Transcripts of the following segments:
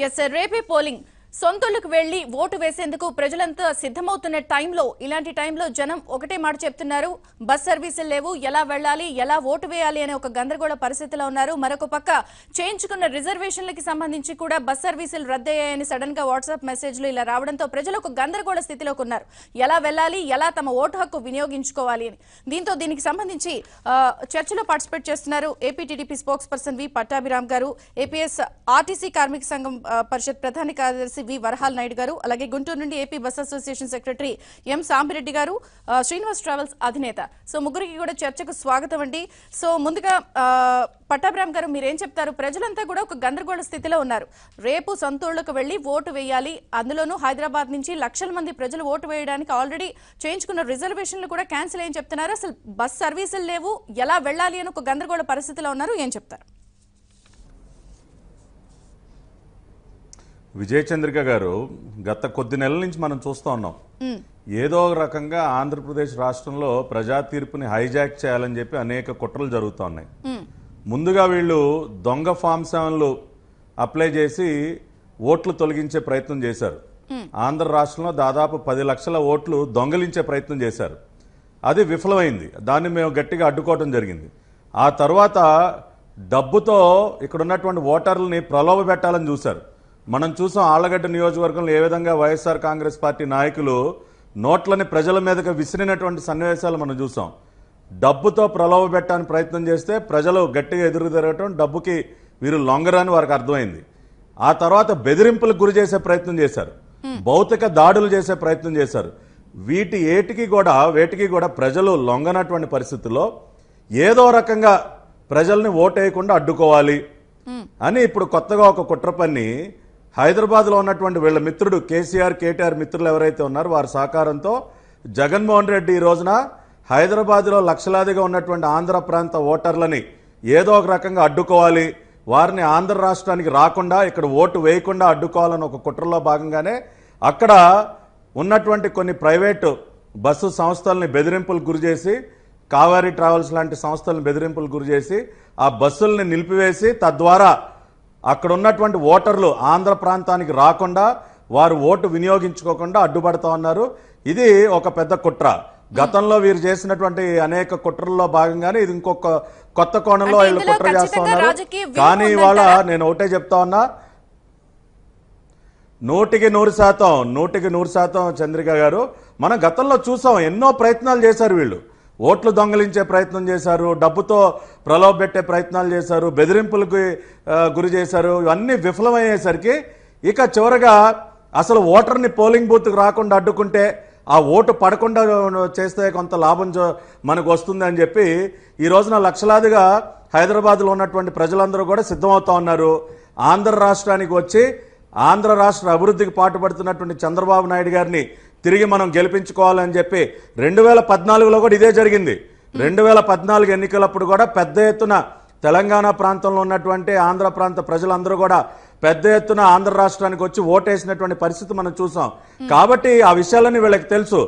Yes రేపే polling సొంతూళ్ళకు వెళ్లి vote వేసేందుకు ప్రజలంతా సిద్ధమవుతున్న టైంలో ఇలాంటి టైంలో జనం ఒకటే మాట చెప్తున్నారు. బస్ సర్వీసులు లేవు, ఎలా వెళ్లాలి, ఎలా ఓటు వేయాలి అనే ఒక గందరగోళ పరిస్థితిలో ఉన్నారు. మరొక పక్క చేయించుకున్న రిజర్వేషన్లకి సంబంధించి కూడా బస్ సర్వీసులు రద్దయ్యాయని సడన్ గా వాట్సాప్ మెసేజ్లు ఇలా రావడంతో ప్రజలు ఒక గందరగోళ స్థితిలోకి ఉన్నారు. ఎలా వెళ్లాలి, ఎలా తమ ఓటు హక్కు వినియోగించుకోవాలి అని. దీంతో దీనికి సంబంధించి చర్చలో పార్టిసిపేట్ చేస్తున్నారు ఏపీ టీడీపీ స్పోక్స్ పర్సన్ వి పట్టాభిరామ్ గారు, ఏపీఎస్ ఆర్టీసీ కార్మిక సంఘం పరిషత్ ప్రధాన కార్యదర్శి వి వరహాల్ నాయుడు గారు, అలాగే గుంటూరు నుండి AP bus association secretary M Sambireddy గారు, శ్రీనివాస్ ట్రావెల్స్ అధినేత. సో ముగ్గురికి కూడా చర్చకు స్వాగతం అండి. సో ముందుగా పట్టాభిరామ్ గారు మీరేం చెప్తారు? ప్రజలంతా కూడా ఒక గందరగోళ స్థితిలో ఉన్నారు. రేపు సొంతూళ్లకు వెళ్లి ఓటు వేయాలి, అందులోనూ హైదరాబాద్ నుంచి లక్షల మంది ప్రజలు ఓటు వేయడానికి ఆల్రెడీ చేయించుకున్న రిజర్వేషన్లు కూడా క్యాన్సిల్ అయ్యని చెప్తున్నారు. అసలు బస్ సర్వీసులు లేవు, ఎలా వెళ్లాలి అని ఒక గందరగోళ పరిస్థితిలో ఉన్నారు. ఏం చెప్తారు? విజయచంద్రిక గారు, గత కొద్ది నెలల నుంచి మనం చూస్తూ ఉన్నాం, ఏదో రకంగా ఆంధ్రప్రదేశ్ రాష్ట్రంలో ప్రజా తీర్పుని హైజాక్ చేయాలని చెప్పి అనేక కుట్రలు జరుగుతూ ఉన్నాయి. ముందుగా వీళ్ళు దొంగ ఫామ్ 7లు అప్లై చేసి ఓట్లు తొలగించే ప్రయత్నం చేశారు. ఆంధ్ర రాష్ట్రంలో దాదాపు 10 లక్షల ఓట్లు దొంగలించే ప్రయత్నం చేశారు. అది విఫలమైంది. దాన్ని మేము గట్టిగా అడ్డుకోవడం జరిగింది. ఆ తర్వాత డబ్బుతో ఇక్కడ ఉన్నటువంటి ఓటర్లని ప్రలోభ పెట్టాలని చూశారు. మనం చూసాం ఆళ్లగడ్డ నియోజకవర్గంలో ఏ విధంగా వైఎస్ఆర్ కాంగ్రెస్ పార్టీ నాయకులు నోట్లని ప్రజల మీదకి విసిరినటువంటి సన్నివేశాలు మనం చూసాం. డబ్బుతో ప్రలోభ పెట్టడానికి ప్రయత్నం చేస్తే ప్రజలు గట్టిగా ఎదురు తిరగటం, డబ్బుకి వీరు లొంగరని వారికి అర్థమైంది. ఆ తర్వాత బెదిరింపులకు గురి చేసే ప్రయత్నం చేశారు, భౌతిక దాడులు చేసే ప్రయత్నం చేశారు. వేటికి కూడా ప్రజలు లొంగనటువంటి పరిస్థితుల్లో ఏదో రకంగా ప్రజల్ని ఓటేయకుండా అడ్డుకోవాలి అని ఇప్పుడు కొత్తగా ఒక కుట్ర పన్ని హైదరాబాద్లో ఉన్నటువంటి వీళ్ళ మిత్రుడు కేటీఆర్ మిత్రులు ఎవరైతే ఉన్నారో వారి సహకారంతో జగన్మోహన్ రెడ్డి ఈ రోజున హైదరాబాద్లో లక్షలాదిగా ఉన్నటువంటి ఆంధ్ర ప్రాంత ఓటర్లని ఏదో ఒక రకంగా అడ్డుకోవాలి, వారిని ఆంధ్ర రాష్ట్రానికి రాకుండా ఇక్కడ ఓటు వేయకుండా అడ్డుకోవాలని ఒక కుట్రలో భాగంగానే అక్కడ ఉన్నటువంటి కొన్ని ప్రైవేటు బస్సు సంస్థల్ని బెదిరింపులకు గురిచేసి, కావేరీ ట్రావెల్స్ లాంటి సంస్థలను బెదిరింపులకు గురిచేసి ఆ బస్సుల్ని నిలిపివేసి తద్వారా అక్కడ ఉన్నటువంటి ఓటర్లు ఆంధ్ర ప్రాంతానికి రాకుండా వారు ఓటు వినియోగించుకోకుండా అడ్డుపడతా ఉన్నారు. ఇది ఒక పెద్ద కుట్ర. గతంలో వీరు చేసినటువంటి అనేక కుట్రల్లో భాగంగానే ఇది ఇంకొక కొత్త కోణంలో వీళ్ళు కుట్ర చేస్తా ఉన్నారు. కానీ ఇవాళ నేను ఒకటే చెప్తా ఉన్నా, 100% చంద్రిక గారు, మనం గతంలో చూసాం ఎన్నో ప్రయత్నాలు చేశారు వీళ్ళు. ఓట్లు దొంగలించే ప్రయత్నం చేశారు, డబ్బుతో ప్రలోభ పెట్టే ప్రయత్నాలు చేశారు, బెదిరింపులకు గురి చేశారు. ఇవన్నీ విఫలమయ్యేసరికి ఇక చివరగా అసలు ఓటర్ని పోలింగ్ బూత్కి రాకుండా అడ్డుకుంటే ఆ ఓటు పడకుండా చేస్తే కొంత లాభం మనకు వస్తుంది అని చెప్పి ఈ రోజున లక్షలాదిగా హైదరాబాద్లో ఉన్నటువంటి ప్రజలందరూ కూడా సిద్ధమవుతా ఉన్నారు. ఆంధ్ర రాష్ట్రానికి వచ్చి ఆంధ్ర రాష్ట్ర అభివృద్ధికి పాటుపడుతున్నటువంటి చంద్రబాబు నాయుడు గారిని తిరిగి మనం గెలిపించుకోవాలని చెప్పి 2014లో కూడా ఇదే జరిగింది. 2014 ఎన్నికలప్పుడు కూడా పెద్ద ఎత్తున తెలంగాణ ప్రాంతంలో ఉన్నటువంటి ఆంధ్ర ప్రాంత ప్రజలందరూ కూడా పెద్ద ఎత్తున ఆంధ్ర రాష్ట్రానికి వచ్చి ఓటేసినటువంటి పరిస్థితి మనం చూసాం. కాబట్టి ఆ విషయాలని వీళ్ళకి తెలుసు.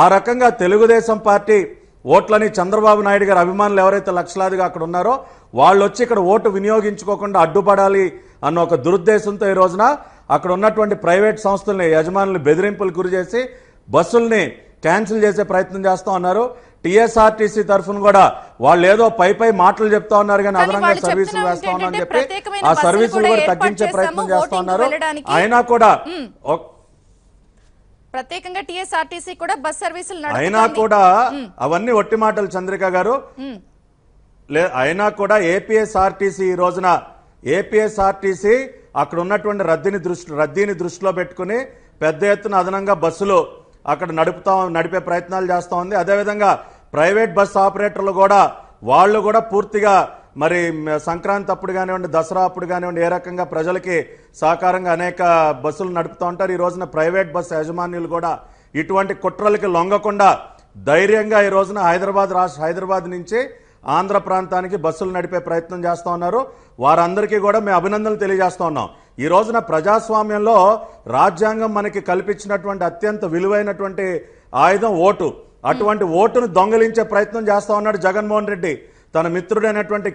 ఆ రకంగా తెలుగుదేశం పార్టీ ఓట్లని చంద్రబాబు నాయుడు గారి అభిమానులు ఎవరైతే లక్షలాదిగా అక్కడ ఉన్నారో వాళ్ళు వచ్చి ఇక్కడ ఓటు వినియోగించుకోకుండా అడ్డుపడాలి అన్న ఒక దురుద్దేశంతో ఈ రోజున అక్కడ ఉన్నటువంటి ప్రైవేట్ సంస్థల్ని యజమానులు బెదిరింపులు గురి చేసి బస్సుల్ని క్యాన్సిల్ చేసే ప్రయత్నం చేస్తా ఉన్నారు. టీఎస్ఆర్టీసీ తరఫున కూడా వాళ్ళు ఏదో పై మాటలు చెప్తా ఉన్నారు, కానీ అదనంగా సర్వీసులు వేస్తా ఉన్నారని చెప్పి ఆ సర్వీసులు కూడా తగ్గించే ప్రయత్నం చేస్తా ఉన్నారు. అయినా కూడా ప్రత్యేకంగా టీఎస్ఆర్టీసీ కూడా బస్ సర్వీసులు అయినా కూడా అవన్నీ ఒట్టి మాటలు చంద్రిక గారు. అయినా కూడా ఏపీఎస్ఆర్టీసీ ఈ రోజున ఏపీఎస్ఆర్టీసీ అక్కడ ఉన్నటువంటి రద్దీని దృష్టిలో పెట్టుకుని పెద్ద ఎత్తున అదనంగా బస్సులు అక్కడ నడిపే ప్రయత్నాలు చేస్తూ ఉంది. అదేవిధంగా ప్రైవేట్ బస్ ఆపరేటర్లు కూడా వాళ్ళు కూడా పూర్తిగా మరి సంక్రాంతి అప్పుడు కానివ్వండి, దసరా అప్పుడు కానివ్వండి, ఏ రకంగా ప్రజలకి సహకారంగా అనేక బస్సులు నడుపుతూ ఉంటారు. ఈ రోజున ప్రైవేట్ బస్సు యజమానులు కూడా ఇటువంటి కుట్రలకి లొంగకుండా ధైర్యంగా ఈ రోజున హైదరాబాద్ నుంచి ఆంధ్ర ప్రాంతానికి బస్సులు నడిపే ప్రయత్నం చేస్తూ ఉన్నారు. వారందరికీ కూడా మేము అభినందనలు తెలియజేస్తూ ఉన్నాం. ఈ రోజున ప్రజాస్వామ్యంలో రాజ్యాంగం మనకి కల్పించినటువంటి అత్యంత విలువైనటువంటి ఆయుధం ఓటు. అటువంటి ఓటును దొంగలించే ప్రయత్నం చేస్తూ ఉన్నాడు జగన్మోహన్ రెడ్డి. తన మిత్రుడైనటువంటి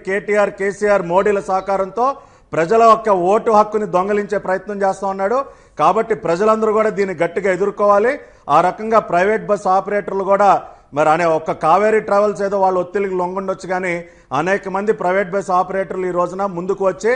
కేసీఆర్, మోడీల సహకారంతో ప్రజల యొక్క ఓటు హక్కుని దొంగలించే ప్రయత్నం చేస్తూ ఉన్నాడు. కాబట్టి ప్రజలందరూ కూడా దీన్ని గట్టిగా ఎదుర్కోవాలి. ఆ రకంగా ప్రైవేట్ బస్ ఆపరేటర్లు కూడా మరి అనే ఒక్క కావేరీ ట్రావెల్స్ ఏదో వాళ్ళు ఒత్తిడికి లొంగుండొచ్చు, కానీ అనేక మంది ప్రైవేట్ బస్ ఆపరేటర్లు ఈ రోజున ముందుకు వచ్చి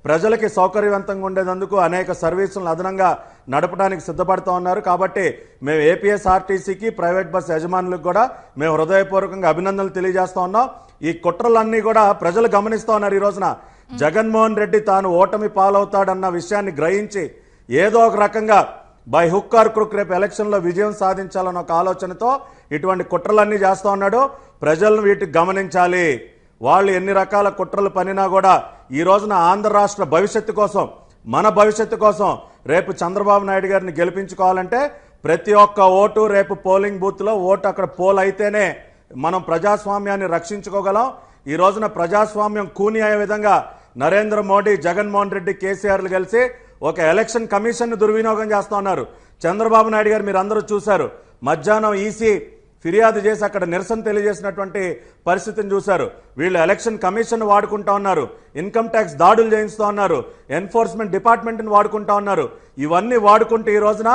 ప్రజలకి సౌకర్యవంతంగా ఉండేందుకు అనేక సర్వీసులను అదనంగా నడపడానికి సిద్ధపడుతూ ఉన్నారు. కాబట్టి మేము ఏపీఎస్ఆర్టీసీకి ప్రైవేట్ బస్ యజమానులకు కూడా మేము హృదయపూర్వకంగా అభినందనలు తెలియజేస్తా ఉన్నాం. ఈ కుట్రలన్నీ కూడా ప్రజలు గమనిస్తూ ఉన్నారు. ఈ రోజున జగన్మోహన్ రెడ్డి తాను ఓటమి పాలవుతాడన్న విషయాన్ని గ్రహించి ఏదో ఒక రకంగా బై హుక్ ఆర్ క్రుక్ రేపు ఎలక్షన్లో విజయం సాధించాలన్న ఒక ఆలోచనతో ఇటువంటి కుట్రలన్నీ చేస్తూ ఉన్నాడు. ప్రజలను వీటికి గమనించాలి. వాళ్ళు ఎన్ని రకాల కుట్రలు పనినా కూడా ఈ రోజున ఆంధ్ర రాష్ట్ర భవిష్యత్తు కోసం, మన భవిష్యత్తు కోసం రేపు చంద్రబాబు నాయుడు గారిని గెలిపించుకోవాలంటే ప్రతి ఒక్క ఓటు రేపు పోలింగ్ బూత్లో ఓటు అక్కడ పోల్ అయితేనే మనం ప్రజాస్వామ్యాన్ని రక్షించుకోగలం. ఈ రోజున ప్రజాస్వామ్యం కూని అయ్యే విధంగా నరేంద్ర మోడీ, జగన్మోహన్ రెడ్డి, కేసీఆర్లు కలిసి ఒక ఎలక్షన్ కమిషన్ దుర్వినియోగం చేస్తూ ఉన్నారు. చంద్రబాబు నాయుడు గారు మీరు అందరూ చూశారు, మధ్యాహ్నం ఈసీ ఫిర్యాదు చేసి అక్కడ నిరసన తెలియజేసినటువంటి పరిస్థితిని చూశారు. వీళ్ళు ఎలక్షన్ కమిషన్ వాడుకుంటా ఉన్నారు, ఇన్కమ్ ట్యాక్స్ దాడులు చేయిస్తూ ఉన్నారు, ఎన్ఫోర్స్మెంట్ డిపార్ట్మెంట్ని వాడుకుంటా ఉన్నారు. ఇవన్నీ వాడుకుంటూ ఈ రోజున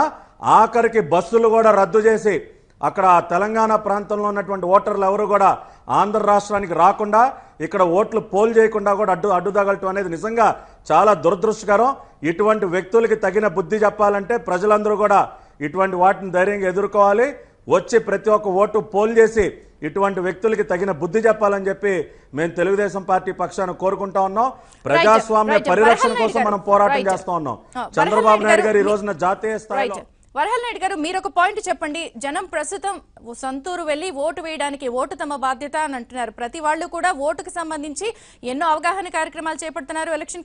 ఆఖరికి బస్సులు కూడా రద్దు చేసి అక్కడ తెలంగాణ ప్రాంతంలో ఉన్నటువంటి ఓటర్లు ఎవరు కూడా ఆంధ్ర రాష్ట్రానికి రాకుండా ఇక్కడ ఓట్లు పోల్ చేయకుండా కూడా అడ్డుదగలటం అనేది నిజంగా చాలా దురదృష్టకరం. ఇటువంటి వ్యక్తులకి తగిన బుద్ధి చెప్పాలంటే ప్రజలందరూ కూడా ఇటువంటి వాటిని ధైర్యంగా ఎదుర్కోవాలి. వచ్చి ప్రతి ఒక్క ఓటు పోల్ చేసి ఇటువంటి వ్యక్తులకి తగిన బుద్ధి చెప్పాలని చెప్పి మేము తెలుగుదేశం పార్టీ పక్షాన కోరుకుంటా ఉన్నాం. ప్రజాస్వామ్య పరిరక్షణ కోసం మనం పోరాటం చేస్తా ఉన్నాం. చంద్రబాబు నాయుడు గారు ఈ రోజున జాతీయ స్థాయిలో. వరహల్ నాయుడు గారు, మీరు ఒక పాయింట్ చెప్పండి. జనం ప్రస్తుతం సొంతూరు వెళ్లి ఓటు వేయడానికి, ఓటు తమ బాధ్యత అని అంటున్నారు. ప్రతి వాళ్ళు కూడా ఓటుకు సంబంధించి ఎన్నో అవగాహన కార్యక్రమాలు చేపడుతున్నారు ఎలక్షన్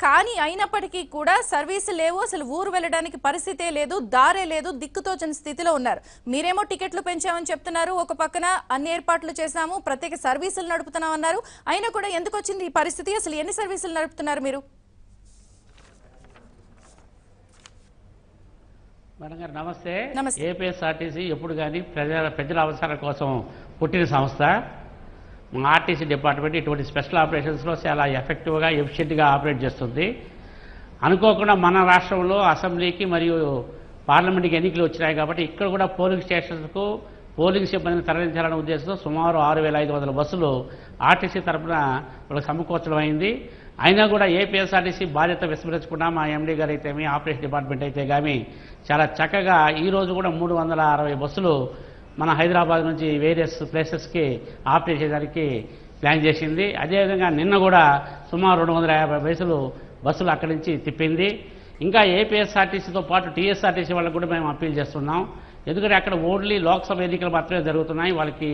కానీ అయినప్పటికీ కూడా సర్వీసు లేవు, అసలు ఊరు వెళ్ళడానికి పరిస్థితే లేదు, దారే లేదు, దిక్కుతోచని స్థితిలో ఉన్నారు. మీరేమో టికెట్లు పెంచామని చెప్తున్నారు, ఒక పక్కన అన్ని ఏర్పాట్లు చేశాము, ప్రత్యేక సర్వీసులు నడుపుతున్నాం అన్నారు. అయినా కూడా ఎందుకు వచ్చింది ఈ పరిస్థితి? అసలు ఎన్ని సర్వీసులు నడుపుతున్నారు మీరు? మేడం గారు నమస్తే. ఏపీఎస్ఆర్టీసీ ఎప్పుడు కానీ ప్రజల అవసరాల కోసం పుట్టిన సంస్థ. మా ఆర్టీసీ డిపార్ట్మెంట్ ఇటువంటి స్పెషల్ ఆపరేషన్స్లో చాలా ఎఫెక్టివ్గా, ఎఫిషియెంట్గా ఆపరేట్ చేస్తుంది. అనుకోకుండా మన రాష్ట్రంలో అసెంబ్లీకి మరియు పార్లమెంట్కి ఎన్నికలు వచ్చినాయి కాబట్టి ఇక్కడ కూడా పోలింగ్ స్టేషన్స్కు పోలింగ్ సిబ్బందిని తరలించాలనే ఉద్దేశంతో సుమారు 6,500 బస్సులు ఆర్టీసీ తరఫున వాళ్ళకి సమకూర్చడం అయింది. అయినా కూడా ఏపీఎస్ఆర్టీసీ బాధ్యత విస్మరించకుండా మా ఎండీ గారు అయితేమి, ఆపరేషన్ డిపార్ట్మెంట్ అయితే కానీ చాలా చక్కగా ఈరోజు కూడా 360 బస్సులు మన హైదరాబాద్ నుంచి వేరియస్ ప్లేసెస్కి ఆపరేట్ చేయడానికి ప్లాన్ చేసింది. అదేవిధంగా నిన్న కూడా సుమారు 250 బస్సులు అక్కడి నుంచి తిప్పింది. ఇంకా ఏపీఎస్ఆర్టీసీతో పాటు టీఎస్ఆర్టీసీ వాళ్ళకు కూడా మేము అప్పీల్ చేస్తున్నాం. ఎందుకంటే అక్కడ ఓన్లీ లోక్సభ ఎన్నికలు మాత్రమే జరుగుతున్నాయి. వాళ్ళకి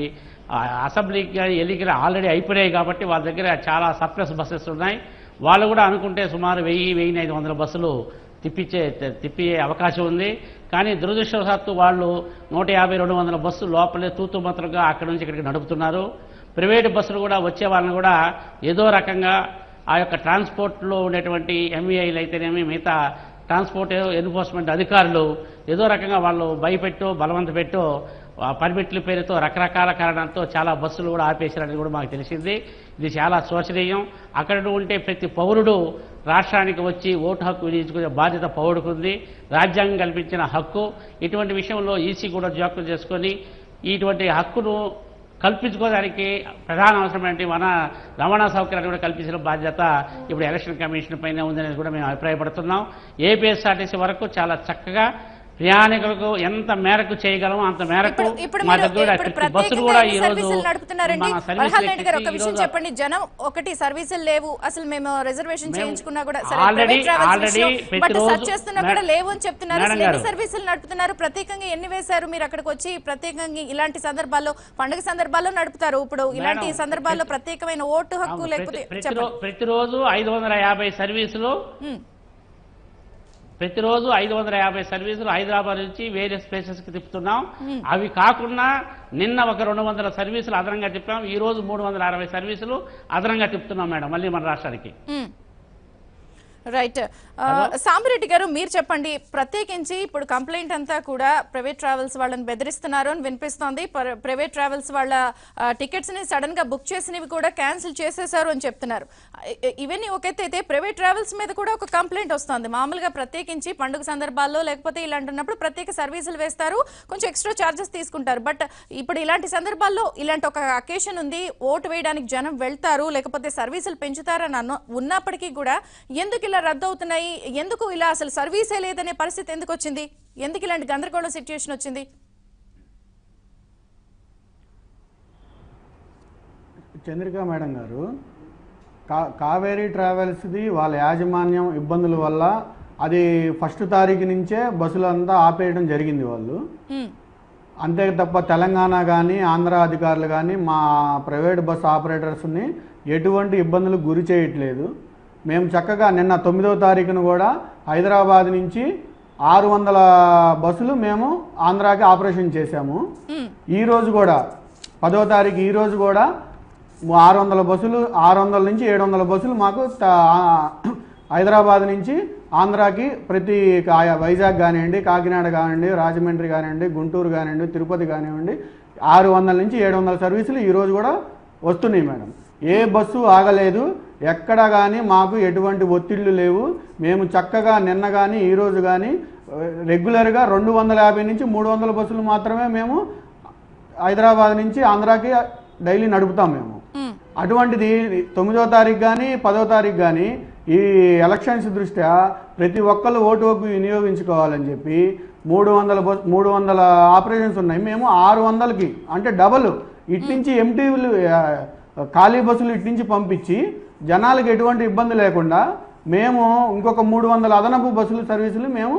అసెంబ్లీకి ఎన్నికలు ఆల్రెడీ అయిపోయాయి కాబట్టి వాళ్ళ దగ్గర చాలా సర్ప్లస్ బస్సెస్ ఉన్నాయి. వాళ్ళు కూడా అనుకుంటే సుమారు 1,000-1,500 బస్సులు తిప్పే అవకాశం ఉంది. కానీ దురదృష్టవశాత్తు వాళ్ళు 150-200 బస్సులు లోపలే తూతు మంత్రంగా అక్కడి నుంచి ఇక్కడికి నడుపుతున్నారు. ప్రైవేటు బస్సులు కూడా వచ్చే వాళ్ళని కూడా ఏదో రకంగా ఆ యొక్క ట్రాన్స్పోర్ట్లో ఉండేటువంటి ఎంఈఐలు అయితేనేమి, మిగతా ట్రాన్స్పోర్ట్ ఎన్ఫోర్స్మెంట్ అధికారులు ఏదో రకంగా వాళ్ళు భయపెట్టో, బలవంత పెట్టో, పర్మిట్ల పేరుతో రకరకాల కారణాలతో చాలా బస్సులు కూడా ఆపేశారని కూడా మాకు తెలిసింది. ఇది చాలా శోచనీయం. అక్కడ ఉంటే ప్రతి పౌరుడు రాష్ట్రానికి వచ్చి ఓటు హక్కు వినియోగించుకునే బాధ్యత పౌరుడికి ఉంది. రాజ్యాంగం కల్పించిన హక్కు. ఇటువంటి విషయంలో ఈసీ కూడా జోక్యం చేసుకొని ఇటువంటి హక్కును కల్పించుకోవడానికి ప్రధాన అవసరమైనటువంటి మన రవాణా సౌకర్యాన్ని కూడా కల్పించిన బాధ్యత ఇప్పుడు ఎలక్షన్ కమిషన్ పైన ఉందనేది కూడా మేము అభిప్రాయపడుతున్నాం. ఏపీఎస్ఆర్టీసీ వరకు చాలా చక్కగా ప్రయాణికులకు ఎంత మేరకు చేయగలమో అంత మేరకు మా దగ్గర బస్సులు కూడా ఈ రోజు చెప్పండి. జనం ఒకటి సర్వీసులు లేవు, అసలు మేము రిజర్వేషన్ చేయించుకున్నా కూడా లేవు అని చెప్తున్నారు. ఎన్ని సర్వీసులు నడుపుతున్నారు? ప్రత్యేకంగా ఎన్ని వేశారు మీరు అక్కడికి వచ్చి? ప్రత్యేకంగా ఇలాంటి సందర్భాల్లో, పండుగ సందర్భాల్లో నడుపుతారు. ఇప్పుడు ఇలాంటి సందర్భాల్లో ప్రత్యేకమైన ఓటు హక్కు లేకపోతే ప్రతిరోజు 550 సర్వీసులు హైదరాబాద్ నుంచి వేరియస్ ప్లేసెస్కి తిప్పుతున్నాం. అవి కాకుండా నిన్న ఒక 200 సర్వీసులు అదనంగా తిప్పాం. ఈ రోజు 360 సర్వీసులు అదనంగా తిప్పుతున్నాం మేడం, మళ్ళీ మన రాష్ట్రానికి. రైట్. సాంబిరెడ్డి గారు మీరు చెప్పండి, ప్రత్యేకించి ఇప్పుడు కంప్లైంట్ అంతా కూడా ప్రైవేట్ ట్రావెల్స్ వాళ్ళని బెదిరిస్తున్నారు అని వినిపిస్తోంది. ప్రైవేట్ ట్రావెల్స్ వాళ్ళ టికెట్స్ ని సడన్ గా బుక్ చేసినవి కూడా క్యాన్సిల్ చేసేశారు అని చెప్తున్నారు. ఇవన్నీ ఒక ఎత్తు అయితే ప్రైవేట్ ట్రావెల్స్ మీద కూడా ఒక కంప్లైంట్ వస్తుంది. మామూలుగా ప్రత్యేకించి పండుగ సందర్భాల్లో లేకపోతే ఇలాంటిన్నప్పుడు ప్రత్యేక సర్వీసులు వేస్తారు, కొంచెం ఎక్స్ట్రా ఛార్జెస్ తీసుకుంటారు. బట్ ఇప్పుడు ఇలాంటి సందర్భాల్లో ఇలాంటి ఒక అకేషన్ ఉంది, ఓటు వేయడానికి జనం వెళ్తారు లేకపోతే సర్వీసులు పెంచుతారని ఉన్నప్పటికీ కూడా ఎందుకు ఇలా రద్దు అవుతున్నాయి, ఎందుకు ఇలా అసలు సర్వీసే లేదనే పరిస్థితి ఎందుకు వచ్చింది, ఎందుకు ఇలాంటి గందరగోళ సిచ్యుయేషన్ వచ్చింది? చంద్రిక మేడం గారు, కావేరీ ట్రావెల్స్ది వాళ్ళ యాజమాన్యం ఇబ్బందుల వల్ల అది 1 తారీఖు నుంచే బస్సులు అంతా ఆపేయడం జరిగింది వాళ్ళు. అంతే తప్ప తెలంగాణ కానీ ఆంధ్ర అధికారులు కానీ మా ప్రైవేట్ బస్ ఆపరేటర్స్ని ఎటువంటి ఇబ్బందులకు గురి చేయట్లేదు. మేము చక్కగా నిన్న 9వ తారీఖున కూడా హైదరాబాద్ నుంచి 600 బస్సులు మేము ఆంధ్రాకి ఆపరేషన్ చేశాము. ఈరోజు కూడా 10వ తారీఖు ఈరోజు కూడా 600 బస్సులు, 600 నుంచి 700 బస్సులు మాకు హైదరాబాద్ నుంచి ఆంధ్రాకి ప్రతి వైజాగ్ కానివ్వండి, కాకినాడ కానివ్వండి, రాజమండ్రి కానివ్వండి, గుంటూరు కానివ్వండి, తిరుపతి కానివ్వండి 600 నుంచి 700 సర్వీసులు ఈరోజు కూడా వస్తున్నాయి మేడం. ఏ బస్సు ఆగలేదు, ఎక్కడ కానీ మాకు ఎటువంటి ఒత్తిళ్లు లేవు. మేము చక్కగా నిన్న కానీ ఈరోజు కానీ రెగ్యులర్గా 250 నుంచి 300 బస్సులు మాత్రమే మేము హైదరాబాద్ నుంచి ఆంధ్రాకి డైలీ నడుపుతాం మేము. అటువంటిది 9వ తారీఖు కానీ 10వ తారీఖు కానీ ఈ ఎలక్షన్స్ దృష్ట్యా ప్రతి ఒక్కళ్ళు ఓటు హక్కు వినియోగించుకోవాలని చెప్పి 300 ఆపరేషన్స్ ఉన్నాయి. మేము 600కి అంటే డబల్ ఇటు నుంచి ఎంటీలు ఖాళీ బస్సులు ఇటు నుంచి పంపించి జనాలకు ఎటువంటి ఇబ్బంది లేకుండా మేము ఇంకొక 300 అదనపు బస్సులు సర్వీసులు మేము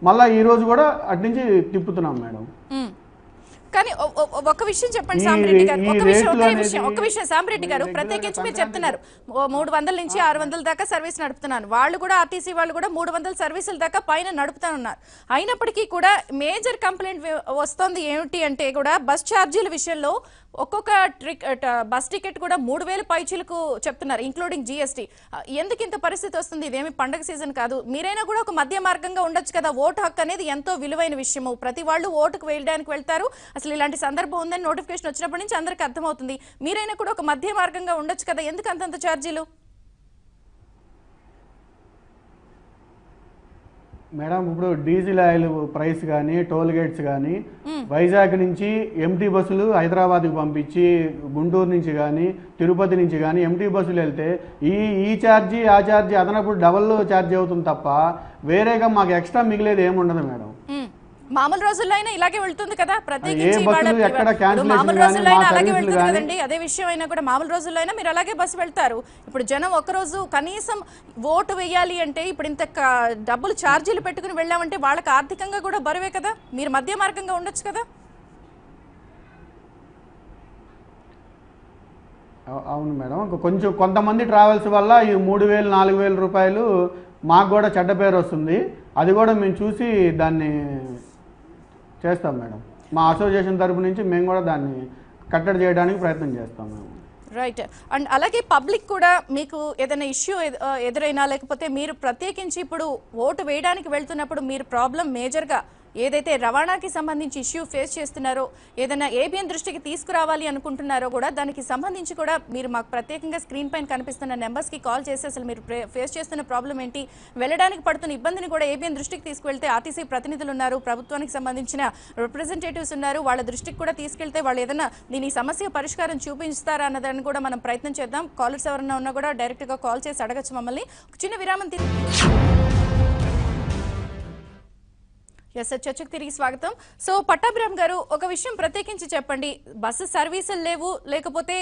మళ్ళీ ఈరోజు కూడా అటు నుంచి తిప్పుతున్నాం మేడం. కానీ ఒక విషయం చెప్పండి సాంబిరెడ్డి గారు, ఒక విషయం సాంబిరెడ్డి గారు, ప్రత్యేకించి మీరు చెప్తున్నారు 300 నుంచి 600 దాకా సర్వీస్ నడుపుతున్నాను, వాళ్ళు కూడా ఆర్టీసీ వాళ్ళు కూడా 300 సర్వీసుల దాకా పైన నడుపుతానున్నారు. అయినప్పటికీ కూడా మేజర్ కంప్లైంట్ వస్తుంది ఏమిటి అంటే కూడా బస్ ఛార్జీల విషయంలో ఒక్కొక్క బస్ టికెట్ కూడా 3000 పైచీలకు చెప్తున్నారు, ఇంక్లూడింగ్ జీఎస్టీ. ఎందుకు ఇంత పరిస్థితి వస్తుంది? ఇదేమి పండగ సీజన్ కాదు, మీరైనా కూడా ఒక మధ్య మార్గంగా ఉండొచ్చు కదా. ఓటు హక్కు అనేది ఎంతో విలువైన విషయము, ప్రతి వాళ్ళు ఓటుకు వేయడానికి వెళ్తారు. అసలు ఇలాంటి సందర్భం ఉందని నోటిఫికేషన్ వచ్చినప్పటి నుంచి అందరికీ అర్థమవుతుంది. మీరైనా కూడా ఒక మధ్య మార్గంగా ఉండొచ్చు కదా, ఎందుకు అంతంత ఛార్జీలు? మేడం ఇప్పుడు డీజిల్ ఆయిల్ ప్రైస్ కానీ టోల్ గేట్స్ కానీ వైజాగ్ నుంచి ఎంటీ బస్సులు హైదరాబాద్కి పంపించి గుంటూరు నుంచి కానీ తిరుపతి నుంచి కానీ ఎంటీ బస్సులు వెళ్తే ఈ ఛార్జీ ఆ ఛార్జీ అదనపు డబల్ ఛార్జీ అవుతుంది తప్ప వేరేగా మాకు ఎక్స్ట్రా మిగిలేదు ఏముండదు మేడం. మామూలు రోజుల్లో అయినా ఇలాగే వెళ్తుంది కదా, ప్రత్యేకించి మామూలు రోజుల్లో అయినా అలాగే వెళ్తుంది కదండి. అదే విషయం అయినా కూడా మామూలు రోజుల్లో అయినా మీరు అలాగే బస్సు వెళ్తారు. ఇప్పుడు జనం ఒక్కరోజు కనీసం ఓటు వేయాలి అంటే ఇప్పుడు ఇంత డబ్బులు ఛార్జీలు పెట్టుకుని వెళ్ళామంటే వాళ్ళకి ఆర్థికంగా కూడా బరువే కదా, మీరు మధ్య మార్గంగా ఉండొచ్చు కదా. అవును మేడం, కొంచెం కొంతమంది ట్రావెల్స్ వల్ల ఈ 3000-4000 రూపాయలు మాకు కూడా చెడ్డ పేరు వస్తుంది. అది కూడా మేము చూసి దాన్ని చేస్తాం మేడం. మా అసోసియేషన్ తరపు నుంచి మేము కూడా దాన్ని కట్టడి చేయడానికి ప్రయత్నం చేస్తాం మేము. రైట్. అండ్ అలాగే పబ్లిక్ కూడా మీకు ఏదైనా ఇష్యూ ఎదురైనా లేకపోతే మీరు ప్రత్యేకించి ఇప్పుడు ఓటు వేయడానికి వెళ్తున్నప్పుడు మీరు ప్రాబ్లం మేజర్గా ఏదైతే రవాణాకి సంబంధించి ఇష్యూ ఫేస్ చేస్తున్నారో, ఏదైనా ఏబిఎన్ దృష్టికి తీసుకురావాలి అనుకుంటున్నారో కూడా దానికి సంబంధించి కూడా మీరు మాకు ప్రత్యేకంగా స్క్రీన్ పైన కనిపిస్తున్న నెంబర్స్కి కాల్ చేసి అసలు మీరు ఫేస్ చేస్తున్న ప్రాబ్లం ఏంటి, వెళ్ళడానికి పడుతున్న ఇబ్బందిని కూడా ఏబిఎన్ దృష్టికి తీసుకువెళ్తే ఆర్టీసీ ప్రతినిధులు ఉన్నారు, ప్రభుత్వానికి సంబంధించిన రిప్రజెంటేటివ్స్ ఉన్నారు, వాళ్ళ దృష్టికి కూడా తీసుకెళ్తే వాళ్ళు ఏదైనా దీని సమస్య పరిష్కారం చూపించుతారా అన్నదాన్ని కూడా మనం ప్రయత్నం చేద్దాం. కాలర్స్ ఎవరన్నా ఉన్నా కూడా డైరెక్ట్గా కాల్ చేసి అడగచ్చు మమ్మల్ని. చిన్న విరామం చర్చకు తిరిగి స్వాగతం. సో పట్టాభిరామ్ గారు, ఒక విషయం ప్రత్యేకించి చెప్పండి, బస్సు సర్వీసులు లేవు లేకపోతే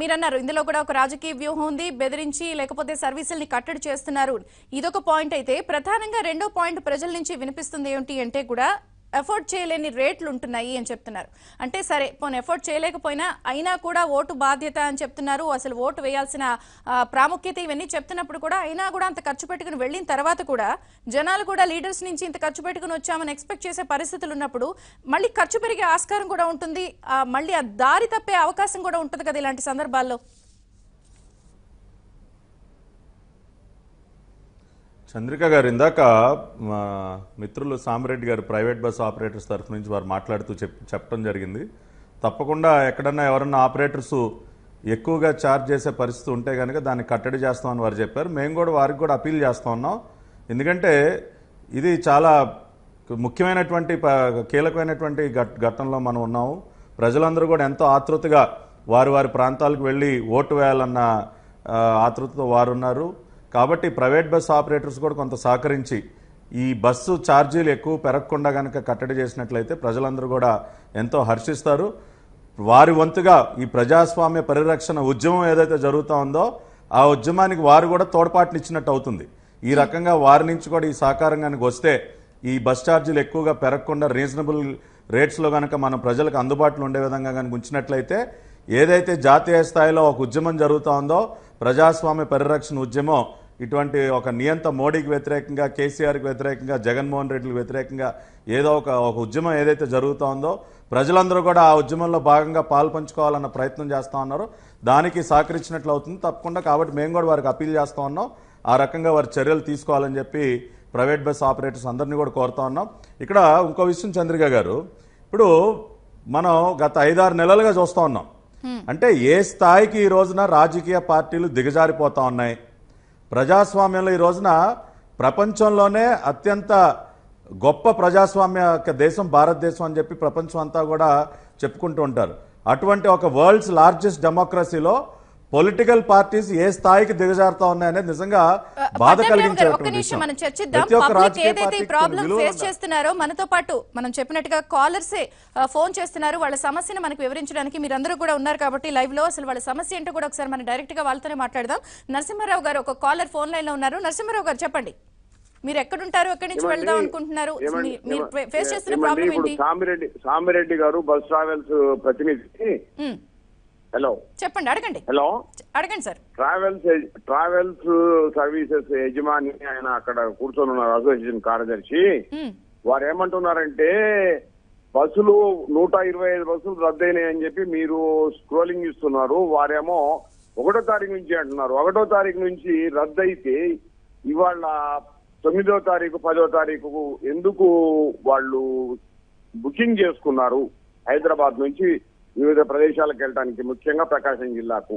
మీరన్నారు ఇందులో కూడా ఒక రాజకీయ వ్యూహం ఉంది, బెదిరించి లేకపోతే సర్వీసుల్ని కట్టడి చేస్తున్నారు, ఇదొక పాయింట్ అయితే ప్రధానంగా రెండో పాయింట్ ప్రజల నుంచి వినిపిస్తుంది ఏమిటి అంటే కూడా ఎఫోర్డ్ చేయలేని రేట్లు ఉంటున్నాయి అని చెప్తున్నారు. అంటే సరే పోనీ ఎఫోర్డ్ చేయలేకపోయినా అయినా కూడా ఓటు బాధ్యత అని చెప్తున్నారు, అసలు ఓటు వేయాల్సిన ప్రాముఖ్యత ఇవన్నీ చెప్తున్నప్పుడు కూడా అయినా కూడా అంత ఖర్చు పెట్టుకుని వెళ్ళిన తర్వాత కూడా జనాలు కూడా లీడర్స్ నుంచి ఇంత ఖర్చు పెట్టుకుని వచ్చామని ఎక్స్పెక్ట్ చేసే పరిస్థితులు ఉన్నప్పుడు మళ్ళీ ఖర్చు పెరిగే ఆస్కారం కూడా ఉంటుంది, మళ్ళీ ఆ దారి తప్పే అవకాశం కూడా ఉంటుంది కదా ఇలాంటి సందర్భాల్లో. చంద్రిక గారు ఇందాక మా మిత్రులు సామిరెడ్డి గారు ప్రైవేట్ బస్ ఆపరేటర్స్ తరఫు నుంచి వారు మాట్లాడుతూ చెప్పడం జరిగింది. తప్పకుండా ఎక్కడన్నా ఎవరన్నా ఆపరేటర్స్ ఎక్కువగా ఛార్జ్ చేసే పరిస్థితి ఉంటే కనుక దాన్ని కట్టడి చేస్తామని వారు చెప్పారు. మేము కూడా వారికి కూడా అపీల్ చేస్తూ ఉన్నాం. ఎందుకంటే ఇది చాలా ముఖ్యమైనటువంటి కీలకమైనటువంటి ఘట్టంలో మనం ఉన్నాము. ప్రజలందరూ కూడా ఎంతో ఆతృతగా వారి వారి ప్రాంతాలకు వెళ్ళి ఓటు వేయాలన్న ఆతృతతో వారు ఉన్నారు. కాబట్టి ప్రైవేట్ బస్ ఆపరేటర్స్ కూడా కొంత సహకరించి ఈ బస్సు ఛార్జీలు ఎక్కువ పెరగకుండా కనుక కట్టడి చేసినట్లయితే ప్రజలందరూ కూడా ఎంతో హర్షిస్తారు. వారి వంతుగా ఈ ప్రజాస్వామ్య పరిరక్షణ ఉద్యమం ఏదైతే జరుగుతూ ఉందో ఆ ఉద్యమానికి వారు కూడా తోడ్పాటునిచ్చినట్టు అవుతుంది. ఈ రకంగా వారి నుంచి కూడా ఈ సహకారం కనుక వస్తే ఈ బస్ ఛార్జీలు ఎక్కువగా పెరగకుండా రీజనబుల్ రేట్స్లో కనుక మనం ప్రజలకు అందుబాటులో ఉండే విధంగా కనుక ఉంచినట్లయితే ఏదైతే జాతీయ స్థాయిలో ఒక ఉద్యమం జరుగుతూ ఉందో ప్రజాస్వామ్య పరిరక్షణ ఉద్యమం, ఇటువంటి ఒక నియంత మోడీకి వ్యతిరేకంగా, కేసీఆర్కి వ్యతిరేకంగా, జగన్మోహన్ రెడ్డికి వ్యతిరేకంగా ఏదో ఒక ఉద్యమం ఏదైతే జరుగుతూ ఉందో ప్రజలందరూ కూడా ఆ ఉద్యమంలో భాగంగా పాల్పంచుకోవాలన్న ప్రయత్నం చేస్తూ ఉన్నారు. దానికి సహకరించినట్లు అవుతుంది తప్పకుండా. కాబట్టి మేము కూడా వారికి అపీల్ చేస్తూ ఉన్నాం. ఆ రకంగా వారి చర్యలు తీసుకోవాలని చెప్పి ప్రైవేట్ బస్ ఆపరేటర్స్ అందరినీ కూడా కోరుతా ఉన్నాం. ఇక్కడ ఇంకో విషయం చంద్రిక గారు, ఇప్పుడు మనం గత 5-6 నెలలుగా చూస్తూ ఉన్నాం. అంటే ఏ స్థాయికి ఈ రోజున రాజకీయ పార్టీలు దిగజారిపోతా ఉన్నాయి. ప్రజాస్వామ్యంలో ఈ రోజున ప్రపంచంలోనే అత్యంత గొప్ప ప్రజాస్వామ్య దేశం భారతదేశం అని చెప్పి ప్రపంచం అంతా కూడా చెప్పుకుంటూ ఉంటారు. అటువంటి ఒక వరల్డ్స్ లార్జెస్ట్ డెమోక్రసీలో పొలిటికల్ పార్టీస్ ఏ స్థాయికి దిగజారుతా ఉన్నాయనేది నిజంగా బాధ కలిగించే విషయం. మనం చర్చిద్దాం. పబ్లిక్ ఏదైతే ఈ ప్రాబ్లం ఫేస్ చేస్తున్నారో మనతో పాటు మనం చెప్పినట్టుగా కాలర్సే ఫోన్ చేస్తున్నారు. వాళ్ళ సమస్యను మనకు వివరించడానికి మీరందరూ కూడా ఉన్నారు కాబట్టి లైవ్ లో అసలు వాళ్ళ సమస్య ఏంటో కూడా ఒకసారి మనం డైరెక్ట్ గా వాళ్ళతోనే మాట్లాడదాం. నరసింహారావు గారు ఒక కాలర్ ఫోన్ లైన్ లో ఉన్నారు. నరసింహారావు గారు చెప్పండి, మీరు ఎక్కడుంటారు, ఎక్కడి నుంచి వెళ్దాం అనుకుంటున్నారు, మీరు ఫేస్ చేస్తున్న ప్రాబ్లం ఏంటి? సామిరెడ్డి గారు బస్ ట్రావెల్స్ ప్రతినిధి. హలో చెప్పండి, అడగండి. హలో అడగండి సార్. ట్రావెల్స్ సర్వీసెస్ యజమాని ఆయన అక్కడ కూర్చొని ఉన్నారు, అసోసియేషన్ కార్యదర్శి. వారు ఏమంటున్నారంటే బస్సులు 125 బస్సులు రద్దయినాయని చెప్పి మీరు స్క్రోలింగ్ ఇస్తున్నారు. వారేమో 1వ తారీఖు నుంచి అంటున్నారు. 1వ తారీఖు నుంచి రద్దయితే ఇవాళ 9వ తారీఖు 10వ తారీఖు ఎందుకు వాళ్ళు బుకింగ్ చేసుకున్నారు హైదరాబాద్ నుంచి వివిధ ప్రదేశాలకు వెళ్ళడానికి, ముఖ్యంగా ప్రకాశం జిల్లాకు?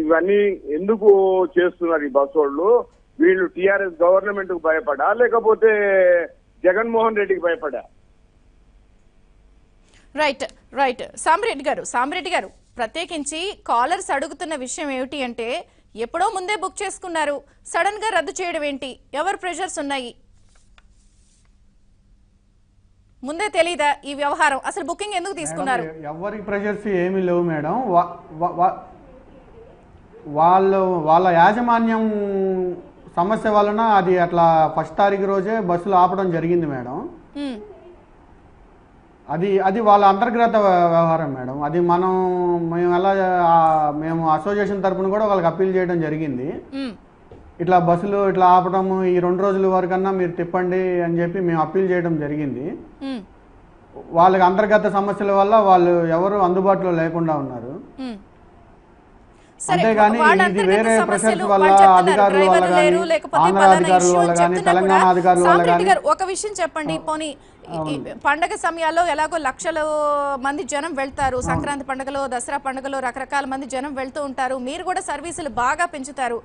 ఇవన్నీ ఎందుకు చేస్తున్నారు ఈ బస్సు వాళ్ళు? వీళ్ళు టీఆర్ఎస్ గవర్నమెంట్ కు భయపడా లేకపోతే జగన్మోహన్ రెడ్డికి భయపడా? రైట్ సామిరెడ్డి గారు ప్రత్యేకించి కాలర్స్ అడుగుతున్న విషయం ఏమిటి అంటే, ఎప్పుడో ముందే బుక్ చేసుకున్నారు, సడన్ గా రద్దు చేయడం ఏంటి? ఎవరు ప్రెషర్స్ ఉన్నాయి? ముందే తెలీదా ఈ వ్యవహారం? అసలు బుకింగ్ ఎందుకు తీసుకున్నారు? ఎవరి ప్రెషర్స్ ఏమీ లేవు మేడం. వాళ్ళ యాజమాన్యం సమస్య వలన అది అట్లా 1వ తారీఖు రోజే బస్సులు ఆపడం జరిగింది మేడం. అది వాళ్ళ అంతర్గత వ్యవహారం మేడం. అది మేము అసోసియేషన్ తరఫున కూడా వాళ్ళకి అప్పీల్ చేయడం జరిగింది. ఇట్లా బస్సులు ఇట్లా ఆపడము, ఈ 2 రోజుల వరకన్నా మీరు తిప్పండి అని చెప్పి మేము అప్పీల్ చేయడం జరిగింది. వాళ్ళకి అంతర్గత సమస్యల వల్ల వాళ్ళు ఎవరు అందుబాటులో లేకుండా ఉన్నారు. అంతేగాని ఇది వేరే ప్రెషర్స్ వల్ల, అధికారుల వల్ల కానీ, ఆంధ్ర అధికారుల వల్ల కానీ, తెలంగాణ అధికారుల వల్ల కానీ. ఒక విషయం చెప్పండి, పోనీ పండగ సమయాల్లో ఎలాగో లక్షల మంది జనం వెళ్తారు, సంక్రాంతి పండుగలో, దసరా పండుగలో రకరకాల మంది జనం వెళ్తూ ఉంటారు. మీరు కూడా సర్వీసులు బాగా పెంచుతారు.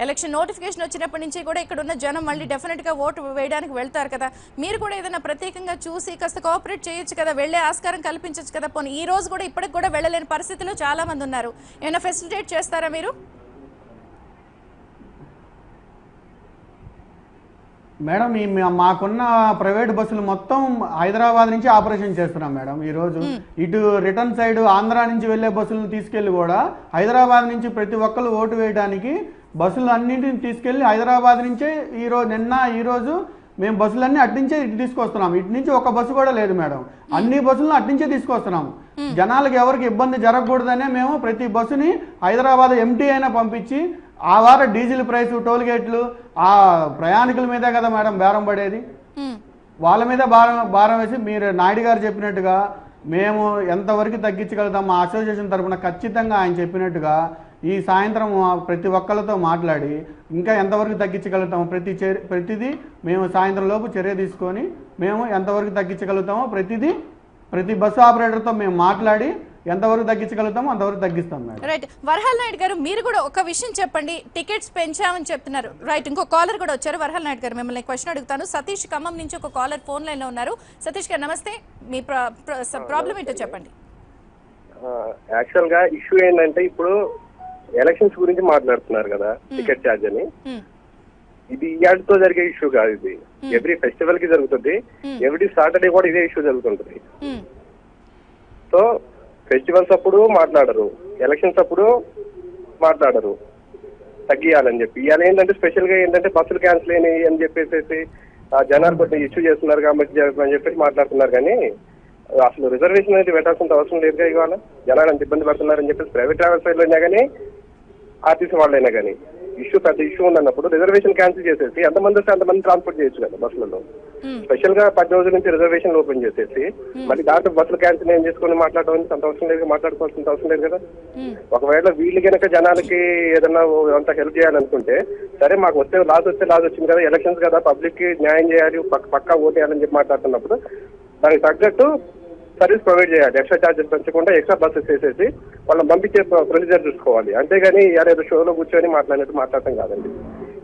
ఎలక్షన్ నోటిఫికేషన్ వచ్చినప్పటి నుంచి కూడా ఇక్కడ ఉన్న జనం మళ్ళీ డెఫినెట్ గా ఓటు వేయడానికి వెళ్తారు కదా. మీరు కూడా ఏదైనా ప్రత్యేకంగా చూసి కాస్త కోఆపరేట్ చేయొచ్చు కదా, వెళ్లే ఆస్కారం కల్పించచ్చు కదా. పోనీ ఈ రోజు కూడా ఇప్పటికి కూడా వెళ్ళలేని పరిస్థితిలో చాలా మంది ఉన్నారు. ఏమైనా ఫెసిలిటేట్ చేస్తారా మీరు? మేడం మాకున్న ప్రైవేట్ బస్సులు మొత్తం హైదరాబాద్ నుంచి ఆపరేషన్ చేస్తున్నాం మేడం. ఈ రోజు ఇటు రిటర్న్ సైడ్ ఆంధ్ర నుంచి వెళ్లే బస్సులను తీసుకెళ్లి కూడా హైదరాబాద్ నుంచి ప్రతి ఒక్కరు ఓటు వేయడానికి బస్సులు అన్నింటిని తీసుకెళ్లి హైదరాబాద్ నుంచే ఈ రోజు మేము బస్సులన్నీ అట్నుంచే ఇటు తీసుకొస్తున్నాం. ఇటు నుంచి ఒక బస్సు కూడా లేదు మేడం. అన్ని బస్సులను అట్నుంచే తీసుకొస్తున్నాము. జనాలకు ఎవరికి ఇబ్బంది జరగకూడదనే మేము ప్రతి బస్సుని హైదరాబాద్ ఎంటీ అయినా పంపించి ఆ వార డీజిల్ ప్రైస్, టోల్ గేట్లు ఆ ప్రయాణికుల మీదే కదా మేడం బేరం పడేది. వాళ్ళ మీద భారం వేసి మీరు నాయుడు గారు చెప్పినట్టుగా మేము ఎంతవరకు తగ్గించగలుగుతాం మా అసోసియేషన్ తరఫున ఖచ్చితంగా ఆయన చెప్పినట్టుగా ఈ సాయంత్రం ప్రతి ఒక్కరితో మాట్లాడి ఇంకా ఎంతవరకు తగ్గించగలుగుతామో ప్రతిదీ మేము సాయంత్రం లోపు చర్య తీసుకొని మేము ఎంతవరకు తగ్గించగలుగుతామో ప్రతి బస్సు ఆపరేటర్తో మేము మాట్లాడి ఎంతవరకు తగ్గించగలుగుతామో అంతవరకు తగ్గిస్తాం మేడం. రైట్. వరహాల్ నాయుడు గారు, మీరు కూడా ఒక విషయం చెప్పండి. టికెట్స్ పెంచామని చెప్తున్నారు. రైట్, ఇంకో కాలర్ కూడా వచ్చారు. వరహాల్ నాయుడు గారు, మిమ్మల్ని క్వశ్చన్ అడుగుతాను. సతీష్ ఖమ్మం నుంచి ఒక కాలర్ ఫోన్ లైన్ లో ఉన్నారు. సతీష్ గారు నమస్తే, మీ ప్రాబ్లం ఏంటో చెప్పండి. యాక్చువల్ గా ఇష్యూ ఏంటంటే ఇప్పుడు ఎలక్షన్స్ గురించి మాట్లాడుతున్నారు కదా, టికెట్ ఛార్జ్ అని. ఇది ఇయాడ్తో జరిగే ఇష్యూ కాదు, ఇది ఎవ్రీ ఫెస్టివల్ కి జరుగుతుంది. ఎవ్రీ సాటర్డే కూడా ఇదే ఇష్యూ జరుగుతుంటది. సో ఫెస్టివల్స్ అప్పుడు మాట్లాడరు, ఎలక్షన్స్ అప్పుడు మాట్లాడరు తగ్గియాలని చెప్పి. ఇవాళ ఏంటంటే స్పెషల్ గా ఏంటంటే బస్సులు క్యాన్సిల్ అయినాయి అని చెప్పేసి జనాలు కొంచెం ఇష్యూ చేస్తున్నారు కాబట్టి అని చెప్పేసి మాట్లాడుతున్నారు. కానీ అసలు రిజర్వేషన్ అనేది పెట్టాల్సిన అవసరం లేదుగా. ఇవాళ జనాలు అంత ఇబ్బంది పడుతున్నారని చెప్పేసి ప్రైవేట్ ట్రావెల్ సైడ్ లో అయినా కానీ ఆర్టీసీ వాళ్ళైనా కానీ పెద్ద ఇష్యూ ఉందన్నప్పుడు రిజర్వేషన్ క్యాన్సిల్ చేసేసి ఎంతమంది వస్తే అంతమంది ట్రాన్స్పోర్ట్ చేయొచ్చు కదా బస్సులలో. స్పెషల్ గా 10 రోజుల నుంచి రిజర్వేషన్ ఓపెన్ చేసేసి మళ్ళీ దాంట్లో బస్సులు క్యాన్సిల్ ఏం చేసుకుని మాట్లాడడం అంత అవసరం లేదు, మాట్లాడుకోవాల్సిన అవసరం లేదు కదా. ఒకవేళ వీళ్ళు కనుక జనాలకి ఏదన్నా అంత హెల్ప్ చేయాలనుకుంటే సరే, మాకు లాస్ వచ్చింది కదా, ఎలక్షన్స్ కదా, పబ్లిక్ కి న్యాయం చేయాలి, పక్కా ఓటేయాలని చెప్పి మాట్లాడుతున్నప్పుడు దానికి తగ్గట్టు సర్వీస్ ప్రొవైడ్ చేయాలి. ఎక్స్ట్రా ఛార్జెస్ పెంచకుండా ఎక్స్ట్రా బస్సెస్ వేసేసి వాళ్ళని పంపించే ప్రొసీజర్ చూసుకోవాలి. అంతేగాని ఏదో షోలో కూర్చొని మాట్లాడటం కాదండి.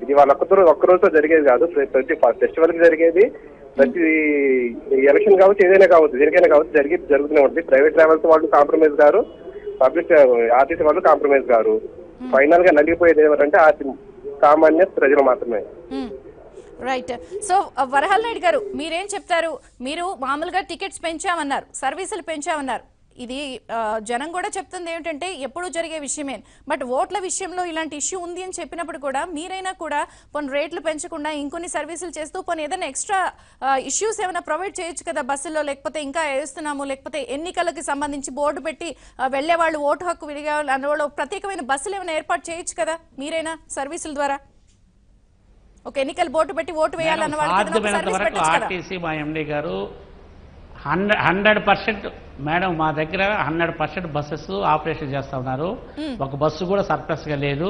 ఇది వాళ్ళ ఒక్కరోజుతో జరిగేది కాదు, ప్రతి ఫెస్టివల్ కి జరిగేది, ప్రతి ఎలక్షన్ కావచ్చు, ఏదైనా కావచ్చు, దేనికైనా కావచ్చు, జరుగుతూనే ఉంటుంది. ప్రైవేట్ ట్రావెల్స్ వాళ్ళు కాంప్రమైజ్ గారు, పబ్లిక్ ఆర్టీసీ వాళ్ళు కాంప్రమైజ్ గారు. ఫైనల్ గా నలిగిపోయేది ఎవరంటే సామాన్య ప్రజలు మాత్రమే. రైట్. సో వరహాల్ నాయుడు గారు, మీరేం చెప్తారు? మీరు మామూలుగా టికెట్స్ పెంచామన్నారు, సర్వీసులు పెంచామన్నారు. ఇది జనం కూడా చెప్తుంది ఏమిటంటే ఎప్పుడూ జరిగే విషయమే. బట్ ఓట్ల విషయంలో ఇలాంటి ఇష్యూ ఉంది అని చెప్పినప్పుడు కూడా మీరైనా కూడా కొన్ని రేట్లు పెంచకుండా ఇంకొన్ని సర్వీసులు చేస్తూ కొన్ని ఏదైనా ఎక్స్ట్రా ఇష్యూస్ ఏమైనా ప్రొవైడ్ చేయొచ్చు కదా బస్సుల్లో. లేకపోతే ఇంకా వేస్తున్నాము, లేకపోతే ఎన్నికలకి సంబంధించి బోర్డు పెట్టి వెళ్లే వాళ్ళు ఓటు హక్కు విడిగా అన్నవాళ్ళు ప్రత్యేకమైన బస్సులు ఏమైనా ఏర్పాటు చేయొచ్చు కదా మీరైనా సర్వీసుల ద్వారా. ఒక ఎన్నికల బోర్డు పెట్టి ఓటు వేయాలన్న వాళ్ళకి ఆర్టీసీ మా ఎండీ గారు 100% మేడం మా దగ్గర 100% బస్సెస్ ఆపరేషన్ చేస్తా ఉన్నారు. ఒక బస్సు కూడా సర్ప్లస్ గా లేదు.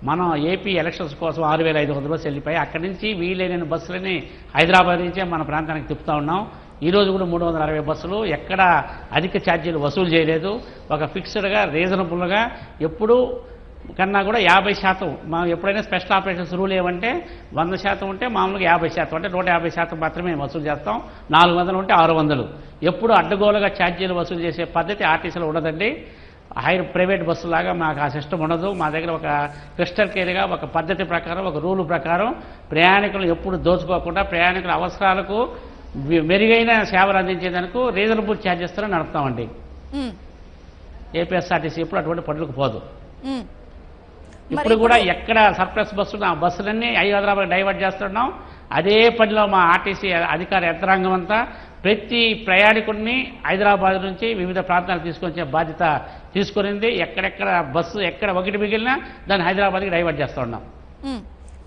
మనం ఏపీ ఎలక్షన్స్ కోసం 6500 బస్సు వెళ్ళిపోయి అక్కడి నుంచి వీలైన బస్సులని హైదరాబాద్ నుంచే మన ప్రాంతానికి తిప్పుతా ఉన్నాం. ఈ రోజు కూడా 360 బస్సులు, ఎక్కడ అధిక ఛార్జీలు వసూలు చేయలేదు. ఒక ఫిక్స్డ్గా రీజనబుల్గా ఎప్పుడు కన్నా కూడా 50%. మనం ఎప్పుడైనా స్పెషల్ ఆపరేషన్స్ రూల్ ఏమంటే 100% ఉంటే మామూలుగా 50%, అంటే 150% మాత్రమే వసూలు చేస్తాం. 400 ఉంటే 600. ఎప్పుడు అడ్డగోలుగా ఛార్జీలు వసూలు చేసే పద్ధతి ఆర్టీసీలో ఉండదండి. ప్రైవేట్ బస్సులాగా మాకు ఆ సిస్టమ్ ఉండదు. మా దగ్గర ఒక క్రిస్టల్ క్లియర్గా ఒక పద్ధతి ప్రకారం, ఒక రూల్ ప్రకారం ప్రయాణికులు ఎప్పుడు దోచుకోకుండా ప్రయాణికుల అవసరాలకు మెరుగైన సేవలు అందించేందుకు రీజనబుల్ ఛార్జెస్తో నడుపుతామండి. ఏపీఎస్ఆర్టీసీ ఎప్పుడు అటువంటి పనులకు పోదు. ఇప్పుడు కూడా ఎక్కడ సర్ప్లస్ బస్సులు ఆ బస్సులన్నీ హైదరాబాద్ డైవర్ట్ చేస్తున్నాం. అదే పనిలో మా ఆర్టీసీ అధికార యంత్రాంగం అంతా ప్రతి ప్రయాణికుడిని హైదరాబాద్ నుంచి వివిధ ప్రాంతాలకు తీసుకొచ్చే బాధ్యత తీసుకునింది. ఎక్కడెక్కడ బస్సు ఎక్కడ ఒకటి మిగిలినా దాన్ని హైదరాబాద్కి డైవర్ట్ చేస్తూ ఉన్నాం.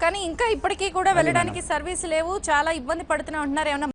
కానీ ఇంకా ఇప్పటికీ కూడా వెళ్ళడానికి సర్వీస్ లేవు, చాలా ఇబ్బంది పడుతూనే ఉంటున్నారు. ఏమన్నా